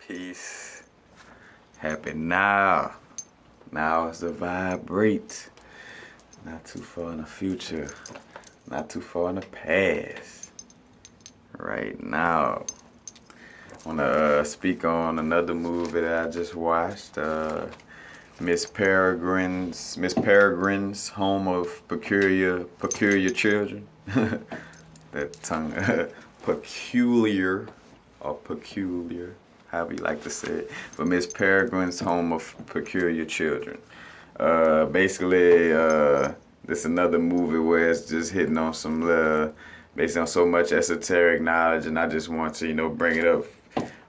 Peace. Happy now. Now is the vibrate. Not too far in the future. Not too far in the past. Right now. I want to speak on another movie that I just watched. Miss Peregrine's Home of Peculiar Children. That tongue. Peculiar or peculiar, however you like to say it. But Miss Peregrine's Home of Peculiar Children. Basically, this is another movie where it's just hitting on some based on so much esoteric knowledge, and I just want to, bring it up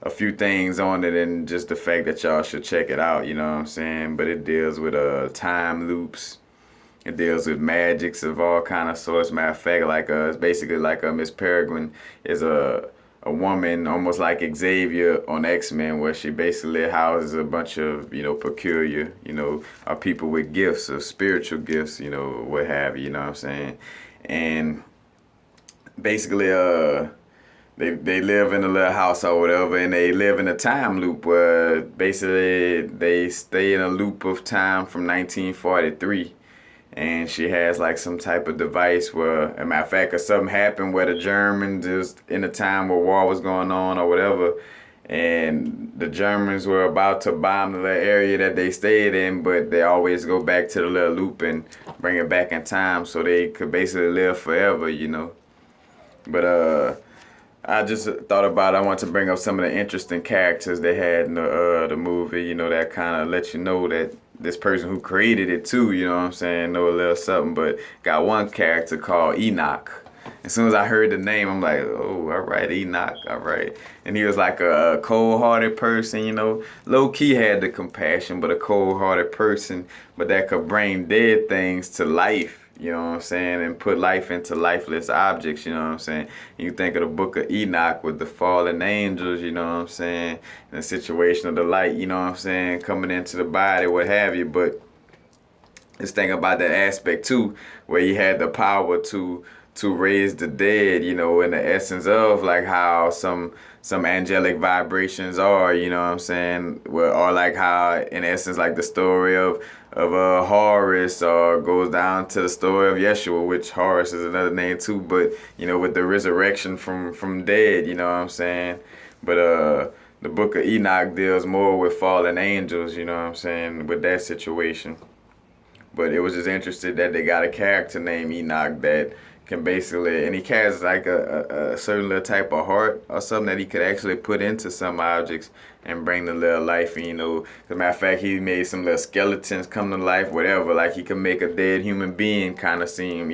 a few things on it, and just the fact that y'all should check it out, you know what I'm saying? But it deals with time loops. It deals with magics of all kind of sorts. Matter of fact, it's basically like Miss Peregrine is a woman almost like Xavier on X-Men, where she basically houses a bunch of, peculiar, people with gifts, of spiritual gifts, what have you know what I'm saying? And basically, they live in a little house or whatever, and they live in a time loop where basically they stay in a loop of time from 1943. And she has like some type of device where, as a matter of fact, if something happened where the Germans is in a time where war was going on or whatever, and the Germans were about to bomb the little area that they stayed in, but they always go back to the little loop and bring it back in time so they could basically live forever. But I just thought about, I want to bring up some of the interesting characters they had in the movie, that kind of let you know that this person who created it too, you know what I'm saying, know a little something. But got one character called Enoch. As soon as I heard the name, I'm like, oh, all right, Enoch, all right. And he was like a cold-hearted person, low-key had the compassion, but a cold-hearted person, but that could bring dead things to life. You know what I'm saying? And put life into lifeless objects, you know what I'm saying? You think of the book of Enoch with the fallen angels, you know what I'm saying? And the situation of the light, you know what I'm saying? Coming into the body, what have you. But just think about that aspect too, where he had the power to raise the dead, in the essence of like how some angelic vibrations are, you know what I'm saying? Or like how, in essence, like the story of Horus, or goes down to the story of Yeshua, which Horus is another name too, but with the resurrection from dead, you know what I'm saying? But the book of Enoch deals more with fallen angels, you know what I'm saying, with that situation. But it was just interesting that they got a character named Enoch that can basically, and he has like a certain little type of heart or something that he could actually put into some objects and bring the little life, as a matter of fact, he made some little skeletons come to life, whatever, like he could make a dead human being kind of seem,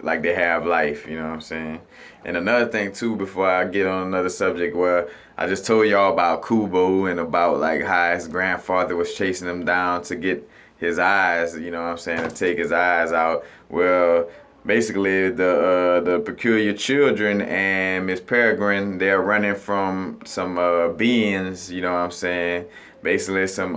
like they have life, you know what I'm saying? And another thing too, before I get on another subject, where I just told y'all about Kubo and about like how his grandfather was chasing him down to get his eyes, you know what I'm saying, to take his eyes out. Well, basically the peculiar children and Miss Peregrine, they're running from some beings, you know what I'm saying, basically some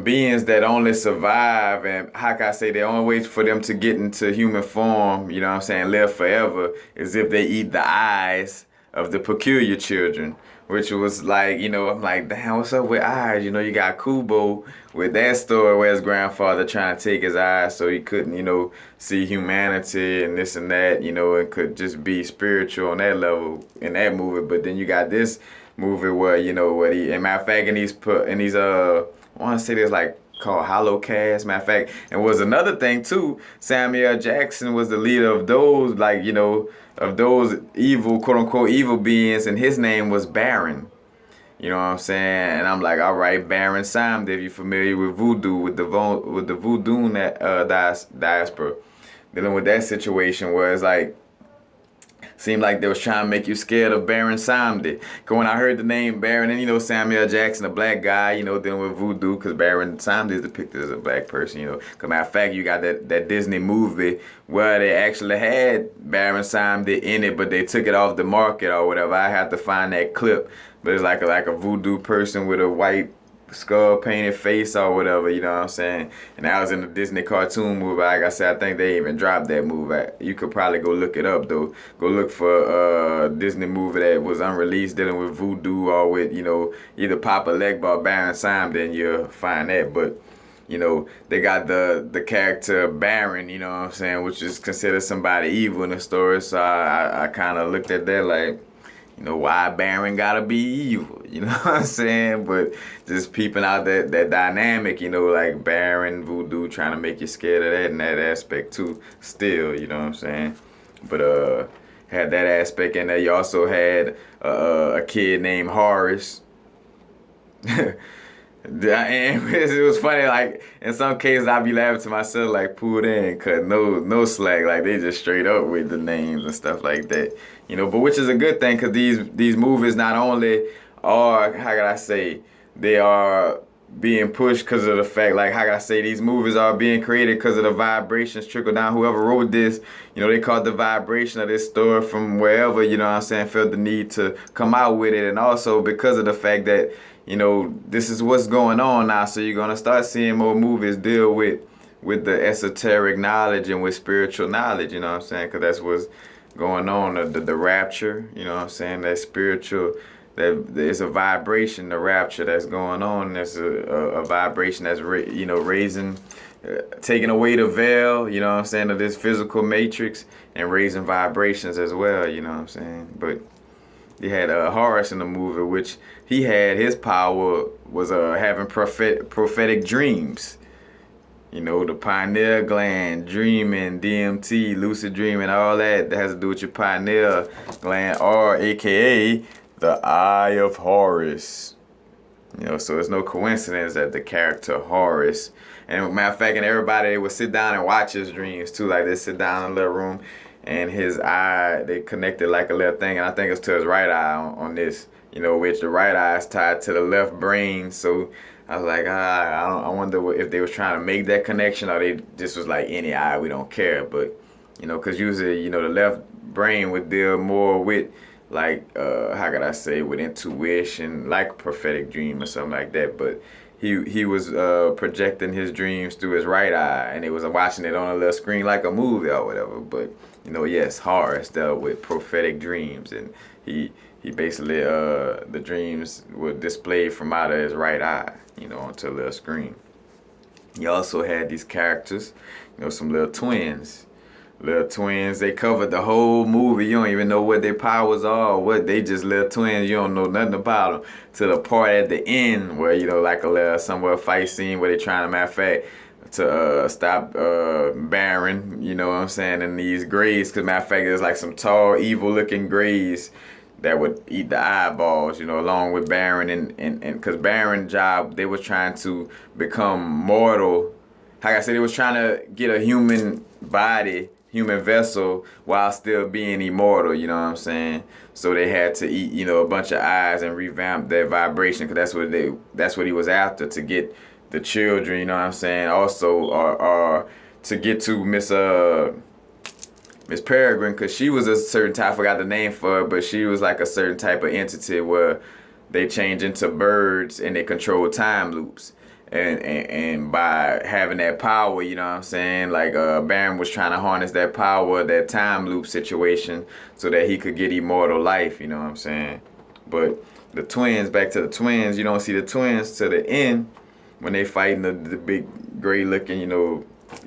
beings that only survive, and how can I say, the only way for them to get into human form, you know what I'm saying, live forever, is if they eat the eyes of the peculiar children. Which was like, I'm like, damn, what's up with eyes? You got Kubo with that story where his grandfather trying to take his eyes so he couldn't, see humanity and this and that, and could just be spiritual on that level in that movie. But then you got this movie where, what he, and matter of fact, I want to say there's like called Hollow Cast, matter of fact. And was another thing too, Samuel Jackson was the leader of those, like, of those evil, quote unquote, evil beings, and his name was Baron. You know what I'm saying? And I'm like, all right, Baron Samedi, if you're familiar with voodoo, with the voodoo diaspora, dealing with that situation where it's like, seemed like they was trying to make you scared of Baron Samedi. Because when I heard the name Baron, and Samuel Jackson, a black guy, dealing with voodoo, because Baron Samedi is depicted as a black person, Because matter of fact, you got that Disney movie where they actually had Baron Samedi in it, but they took it off the market or whatever. I have to find that clip. But it's like a voodoo person with a white skull painted face or whatever, you know what I'm saying? And that was in the Disney cartoon movie. Like I said, I think they even dropped that movie. You could probably go look it up though. Go look for a Disney movie that was unreleased dealing with voodoo or with, either Papa Legba or Baron Sam, then you'll find that. But they got the character Baron, you know what I'm saying, which is considered somebody evil in the story. So I kind of looked at that like, why Baron gotta be evil, you know what I'm saying? But just peeping out that dynamic, like Baron, voodoo, trying to make you scared of that and that aspect too, still, you know what I'm saying? But had that aspect, and then you also had a kid named Horace. And it was funny, like in some cases I'd be laughing to myself like pulled in, cause no slack, like they just straight up with the names and stuff like that, but which is a good thing, cause these movies not only are, how can I say, they are being pushed because of the fact, like how can I say, these movies are being created because of the vibrations trickle down. Whoever wrote this, they caught the vibration of this story from wherever, what I'm saying, felt the need to come out with it, and also because of the fact that this is what's going on now, so you're going to start seeing more movies deal with the esoteric knowledge and with spiritual knowledge, you know what I'm saying? Because that's what's going on, the rapture, you know what I'm saying? That spiritual, that there's a vibration, the rapture that's going on. There's a vibration that's, raising, taking away the veil, you know what I'm saying, of this physical matrix and raising vibrations as well, you know what I'm saying? But they had Horace in the movie, which he had, his power was having prophetic dreams. The pineal gland, dreaming, DMT, lucid dreaming, all that has to do with your pineal gland, or AKA the Eye of Horus. So it's no coincidence that the character Horace, and matter of fact, and everybody, they would sit down and watch his dreams too. Like they sit down in a little room, and his eye, they connected like a little thing, and I think it's to his right eye on this, which the right eye is tied to the left brain. So I was like, I wonder if they was trying to make that connection, or they just was like, any eye, we don't care. But, because usually, the left brain would deal more with, like, how could I say, with intuition, like a prophetic dream or something like that. But he was projecting his dreams through his right eye, and he was watching it on a little screen like a movie or whatever. But yes, Horace dealt with prophetic dreams, and he basically the dreams were displayed from out of his right eye, onto a little screen. He also had these characters, some little twins. Little twins, they covered the whole movie. You don't even know what their powers are or what. They just little twins. You don't know nothing about them. To the part at the end where, like a little somewhere fight scene where they trying to, matter of fact, to stop Baron, you know what I'm saying, and these greys. Because matter of fact, there's like some tall, evil looking greys that would eat the eyeballs, along with Baron. And because Baron's job, they was trying to become mortal. Like I said, they was trying to get a human body, human vessel, while still being immortal, you know what I'm saying? So they had to eat, a bunch of eyes and revamp their vibration, because that's what he was after, to get the children, you know what I'm saying? Also, or to get to Miss Peregrine, because she was a certain type, I forgot the name for her, but she was like a certain type of entity where they change into birds and they control time loops. And by having that power, you know what I'm saying, like Baron was trying to harness that power, that time loop situation, so that he could get immortal life, you know what I'm saying? But the twins, back to the twins, you don't see the twins to the end when they fighting the big gray looking,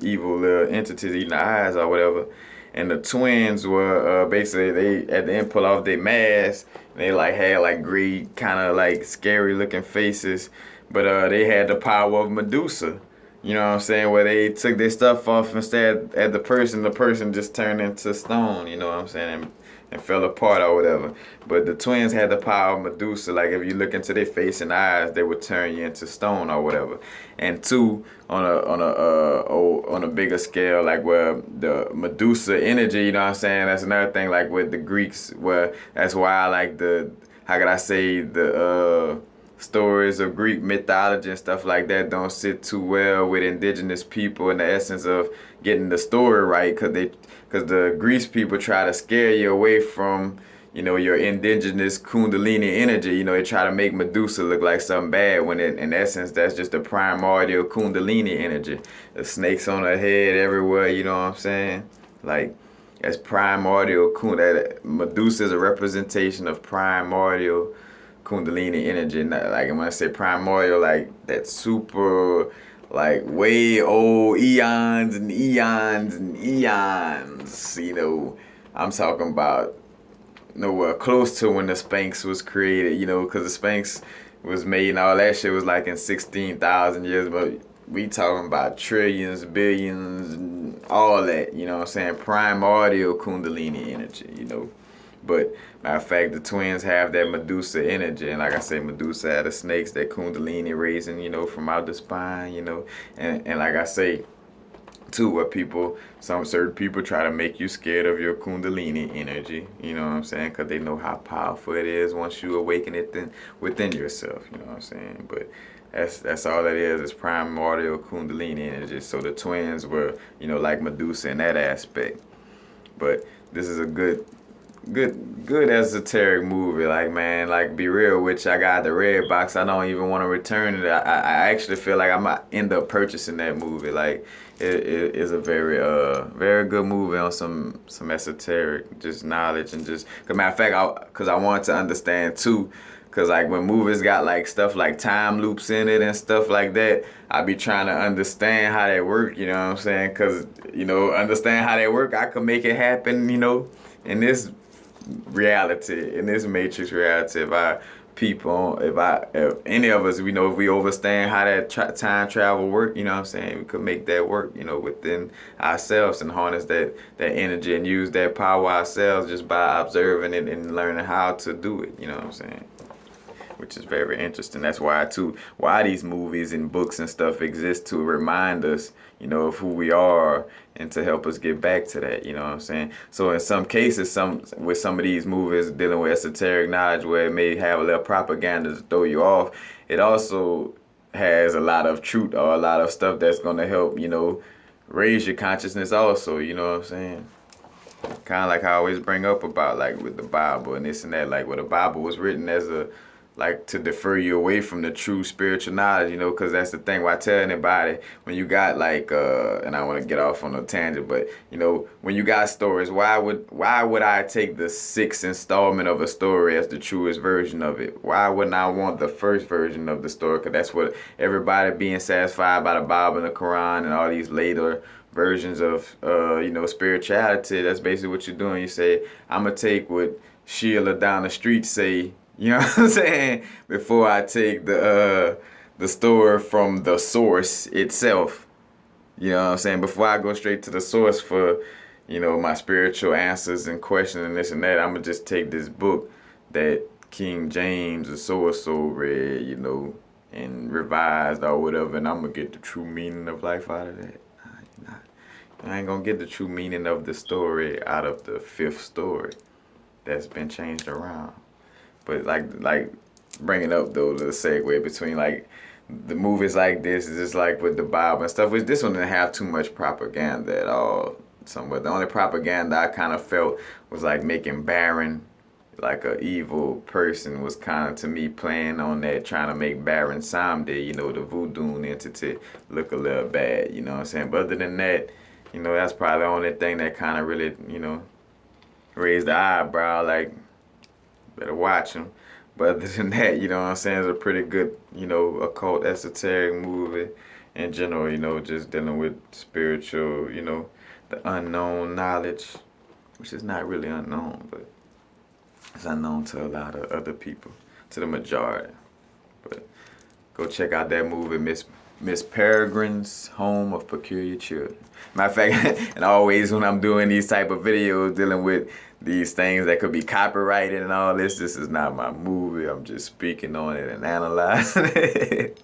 evil little entities eating the eyes or whatever. And the twins were basically, they at the end pull off their masks, and they like had like gray kind of like scary looking faces. But they had the power of Medusa, you know what I'm saying, where they took their stuff off instead at the person just turned into stone, you know what I'm saying, and fell apart or whatever. But the twins had the power of Medusa, like if you look into their face and eyes, they would turn you into stone or whatever. And two, on a bigger scale, like where the Medusa energy, you know what I'm saying, that's another thing, like with the Greeks, where that's why I like how could I say, the stories of Greek mythology and stuff like that don't sit too well with indigenous people in the essence of getting the story right, because the Greece people try to scare you away from, you know, your indigenous Kundalini energy. You know, they try to make Medusa look like something bad when in essence that's just the primordial Kundalini energy. The snakes on her head everywhere, you know what I'm saying? Like, that's primordial that Medusa is a representation of primordial Kundalini energy. Like when I say primordial, like that super, like way old eons and eons and eons. You know, I'm talking about nowhere close to when the Spanx was created. You know, because the Spanx was made and all that shit was like in 16,000 years, but we talking about trillions, billions, and all that, you know what I'm saying? Primordial Kundalini energy, you know. But matter of fact, the twins have that Medusa energy, and like I say, Medusa had the snakes, that Kundalini raising, you know, from out the spine, you know. And like I say, too, what some certain people try to make you scared of your Kundalini energy, you know what I'm saying? Because they know how powerful it is once you awaken it within yourself, you know what I'm saying? But that's all it is. It's primordial Kundalini energy. So the twins were, you know, like Medusa in that aspect. But this is a good esoteric movie. Like, man, like, be real with you, I got the red box. I don't even want to return it. I actually feel like I might end up purchasing that movie. Like, it is a very good movie on some esoteric just knowledge, and just, cause matter of fact, cause I want to understand too. Cause like when movies got like stuff like time loops in it and stuff like that, I be trying to understand how they work, you know what I'm saying? Cause, you know, understand how they work, I could make it happen, you know, in this reality, in this matrix reality. If any of us, we know, if we understand how that time travel work, you know what I'm saying, we could make that work, you know, within ourselves, and harness that energy and use that power ourselves just by observing it and learning how to do it, you know what I'm saying? Which is very interesting. That's why these movies and books and stuff exist, to remind us, you know, of who we are, and to help us get back to that, you know what I'm saying? So in some cases, with some of these movies dealing with esoteric knowledge, where it may have a little propaganda to throw you off, it also has a lot of truth, or a lot of stuff that's going to help, you know, raise your consciousness also, you know what I'm saying? Kind of like I always bring up about, like, with the Bible and this and that, like, where the Bible was written as like, to defer you away from the true spiritual knowledge, you know, because that's the thing. Why tell anybody when you got, like, and I want to get off on a tangent, but, you know, when you got stories, why would I take the 6th installment of a story as the truest version of it? Why wouldn't I want the first version of the story? Because that's what everybody being satisfied by the Bible and the Quran and all these later versions of, you know, spirituality. That's basically what you're doing. You say, I'm going to take what Sheila down the street say, you know what I'm saying, before I take the story from the source itself. You know what I'm saying? Before I go straight to the source for, you know, my spiritual answers and questions and this and that, I'm going to just take this book that King James or so read, you know, and revised or whatever, and I'm going to get the true meaning of life out of that. Nah, you're not. I ain't going to get the true meaning of the story out of the 5th story that's been changed around. But like bringing up though the segue between, like, the movies like this is just like with the Bible and stuff. Which this one didn't have too much propaganda at all. Somewhat the only propaganda I kind of felt was like making Baron like a evil person, was kind of, to me, playing on that, trying to make Baron Samedi, you know, the voodoo entity, look a little bad. You know what I'm saying? But other than that, you know, that's probably the only thing that kind of really, you know, raised the eyebrow, like, better watch him. But other than that, you know what I'm saying, it's a pretty good, you know, occult, esoteric movie in general, you know, just dealing with spiritual, you know, the unknown knowledge, which is not really unknown, but it's unknown to a lot of other people, to the majority. But go check out that movie, Miss Peregrine's Home of Peculiar Children. Matter of fact, and always when I'm doing these type of videos dealing with these things that could be copyrighted and all this is not my movie. I'm just speaking on it and analyzing it.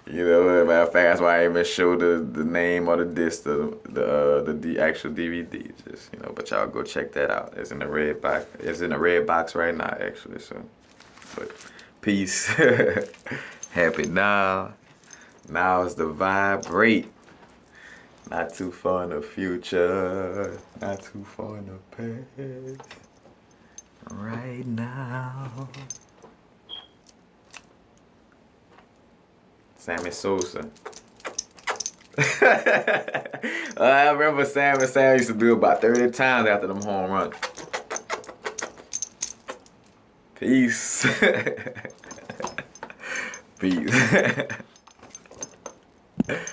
You know, matter of fact, that's why I even show the name or the disc, the actual DVD. Just, you know, but y'all go check that out. It's in the red box. It's in the red box right now, actually. So, but peace. Happy now. Now is the vibrate. Not too far in the future. Not too far in the past. right now. Sammy Sosa. I remember Sam used to do about 30 times after them home runs. Peace. Peace.